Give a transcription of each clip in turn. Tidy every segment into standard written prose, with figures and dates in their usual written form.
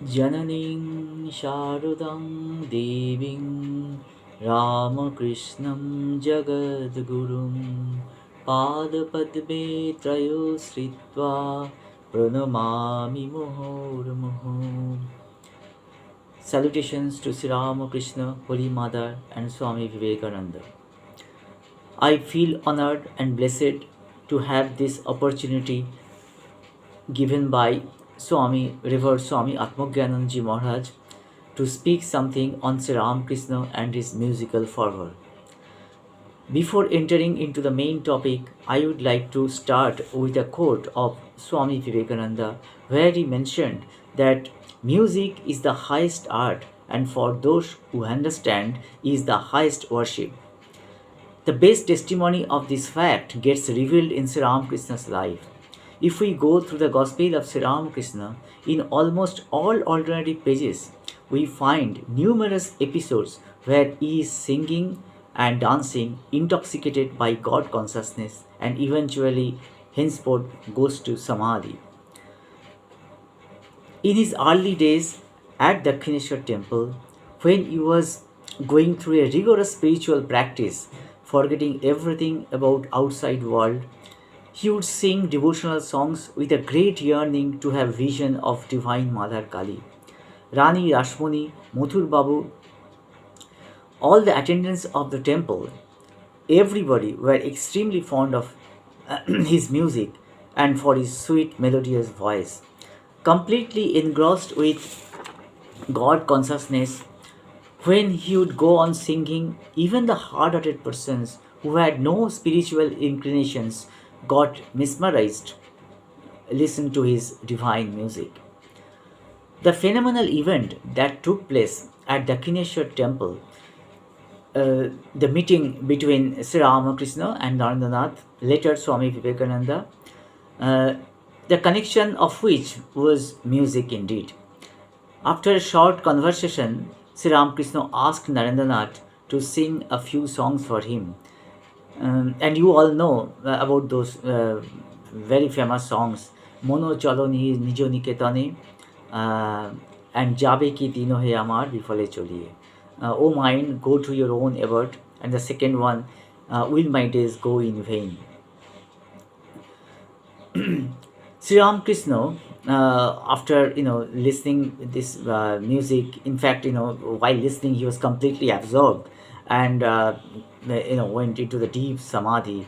Jananing Sharadam Deving Ramakrishnan Jagadgurum Padapadme Trayo Sritva Pranamami Muhurmuhu. Salutations to Sri Ramakrishna, Holy Mother, and Swami Vivekananda. I feel honored and blessed to have this opportunity given by Revered Swami Atmagyananji Maharaj to speak something on Sri Ramakrishna and his musical fervor. Before entering into the main topic, I would like to start with a quote of Swami Vivekananda where he mentioned that music is the highest art and for those who understand is the highest worship. The best testimony of this fact gets revealed in Sri Ramakrishna's life. If we go through the Gospel of Sri Ramakrishna, in almost all alternative pages, we find numerous episodes where he is singing and dancing, intoxicated by God consciousness, and eventually, henceforth, goes to Samadhi. In his early days at Dakshineshwar temple, when he was going through a rigorous spiritual practice, forgetting everything about outside world, he would sing devotional songs with a great yearning to have vision of divine Mother Kali. Rani Rashmani, Mathur Babu, all the attendants of the temple, everybody were extremely fond of his music and for his sweet melodious voice. Completely engrossed with God consciousness, when he would go on singing, even the hard hearted persons who had no spiritual inclinations got mesmerized, listened to his divine music. The phenomenal event that took place at Dakshineshwar temple, the meeting between Sri Ramakrishna and Narendra later Swami Vivekananda, uh, the connection of which was music indeed. After a short conversation, Sri Ramakrishna asked Narendranath to sing a few songs for him. And you all know about those very famous songs, Mono Chaloni Nijo Niketane, and Jabe Ki Tino He Amar Bifale Choliye. O mind, go to your own abode. And the second one, Will my days go in vain? Sri Ramakrishna, after listening this music, in fact, while listening, he was completely absorbed and went into the deep samadhi.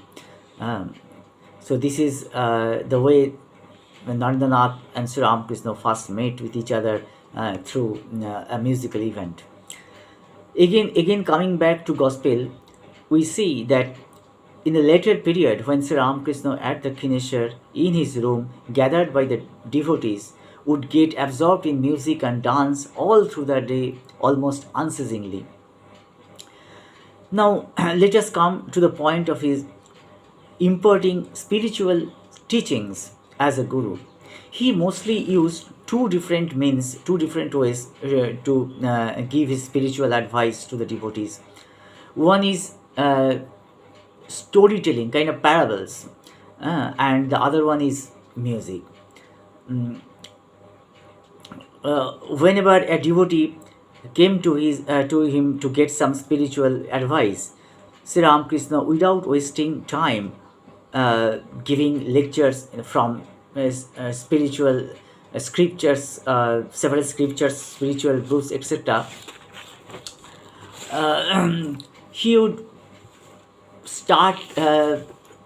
Um, so this is the way when Narendra and Sri Ramakrishna first met with each other through a musical event. Again, coming back to gospel, we see that in a later period, when Sri Ramakrishna at the Dakshineshwar in his room, gathered by the devotees, would get absorbed in music and dance all through the day, almost unceasingly. Now, let us come to the point of his imparting spiritual teachings as a guru. He mostly used two different means, two different ways to give his spiritual advice to the devotees. One is storytelling, kind of parables, and the other one is music. Mm, Whenever a devotee came to him to get some spiritual advice, Sri Ramakrishna, without wasting time giving lectures from spiritual scriptures, several scriptures, spiritual books, etc., he would start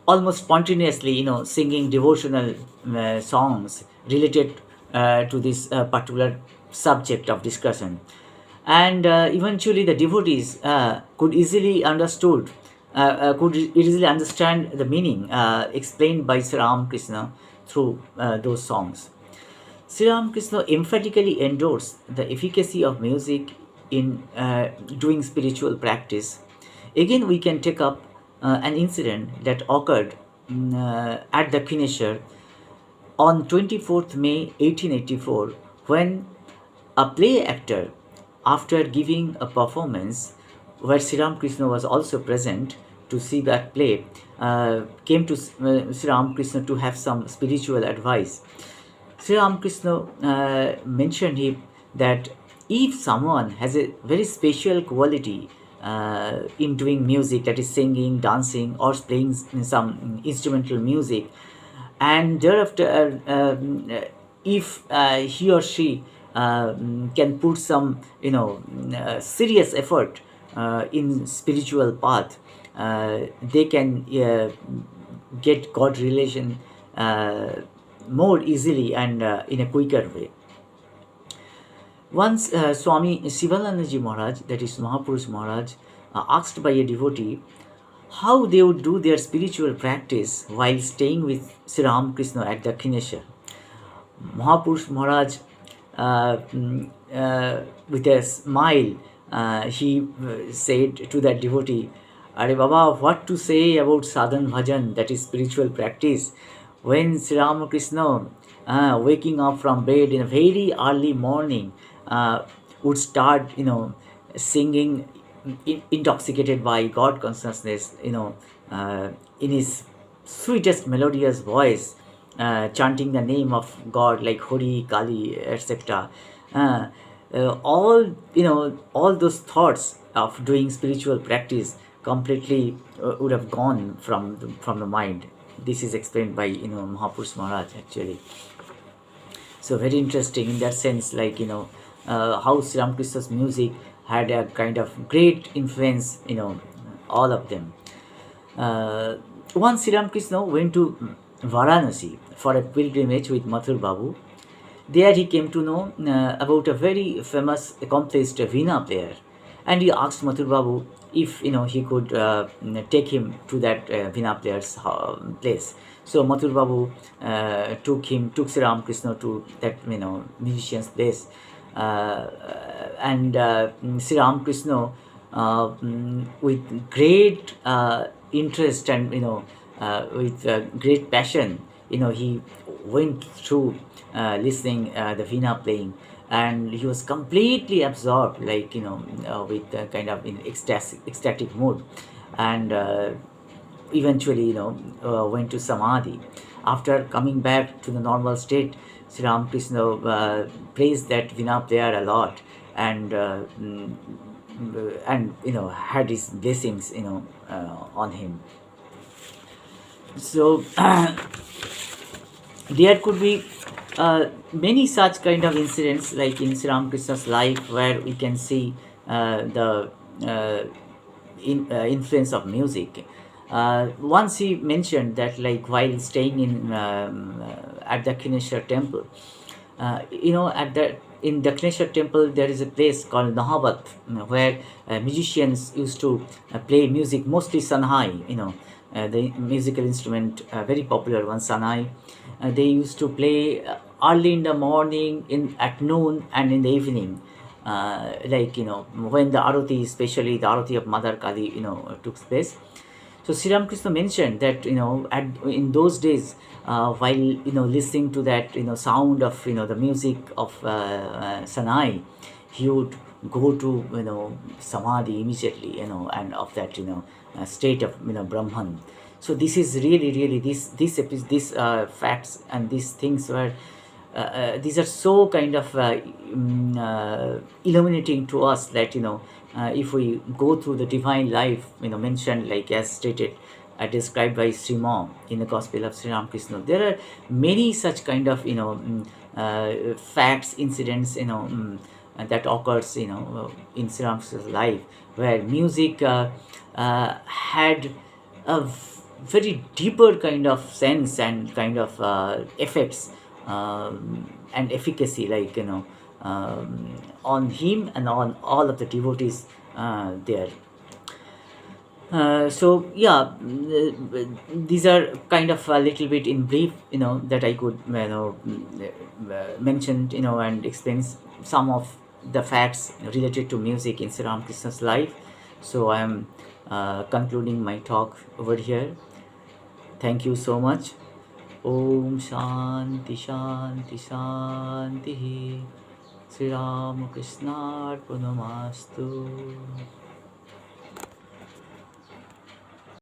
almost spontaneously, singing devotional songs related to this particular subject of discussion. And eventually the devotees could easily understand the meaning explained by Sri Ramakrishna through those songs. Sri Ramakrishna emphatically endorsed the efficacy of music in doing spiritual practice. Again, we can take up an incident that occurred at the Dakshineshwar on 24th May 1884, when a play actor, after giving a performance where Sri Ramakrishna was also present to see that play, came to Sri Ramakrishna to have some spiritual advice. Sri Ramakrishna mentioned him that if someone has a very special quality in doing music, that is singing, dancing, or playing some instrumental music, and thereafter if he or she can put some serious effort in spiritual path, they can get God relation more easily and in a quicker way. Once Swami Sivanandaji Maharaj, that is Mahapurush Maharaj, asked by a devotee how they would do their spiritual practice while staying with Sri Ramakrishna at Dakshineshwar. Mahapurush Maharaj, with a smile, he said to that devotee, "Are Baba, what to say about sadhan bhajan, that is spiritual practice, when Sri Ramakrishna, waking up from bed in a very early morning, would start, singing, intoxicated by God consciousness, in his sweetest melodious voice, chanting the name of God like Hori, Kali, etc. All those thoughts of doing spiritual practice completely would have gone from the mind. This is explained by Mahapurush Maharaj actually. So very interesting in that sense, like how Sri Ramakrishna's music had a kind of great influence, all of them. Once Sri Ramakrishna went to Varanasi for a pilgrimage with Mathur Babu. There he came to know about a very famous, accomplished veena player, and he asked Mathur Babu if he could take him to that veena player's place. So Mathur Babu took Sri Ramakrishna to that musician's place, and Sri Ramakrishna, with great interest and with great passion, he went through listening the veena playing, and he was completely absorbed, like with kind of in ecstatic mood, and eventually went to samadhi. After coming back to the normal state, Sri Ramakrishna praised that veena player a lot, and had his blessings on him. So there could be many such kind of incidents, like in Sri Ramakrishna's life, where we can see the influence of music. Once he mentioned that, like while staying at the Dakshineshwar temple, at the in Dakshineshwar temple there is a place called Nahabat, where musicians used to play music, mostly sanhai, the musical instrument, very popular one, sanhai. They used to play early in the morning, at noon, and in the evening, when the arati, especially the arati of Mother Kali, took place. So Sri Ramakrishna mentioned that in those days, while listening to that sound of the music of Sanai, he would go to samadhi immediately, and of that state of Brahman. So this is really these facts and these things were these are so kind of illuminating to us, that if we go through the divine life mentioned, like as stated, described by Srimad in the Gospel of Sri Ramakrishna, there are many such kind of facts, incidents that occurs in Sri Ramakrishna's life, where music had a very deeper kind of sense and kind of effects and efficacy, like on him and on all of the devotees there. So yeah, these are kind of a little bit in brief, that I could mention, and explain some of the facts related to music in Sri Ramakrishna's life. So I am concluding my talk over here. Thank you so much. Om Shanti Shanti Shanti. Sri Ramakrishna Arpanamastu.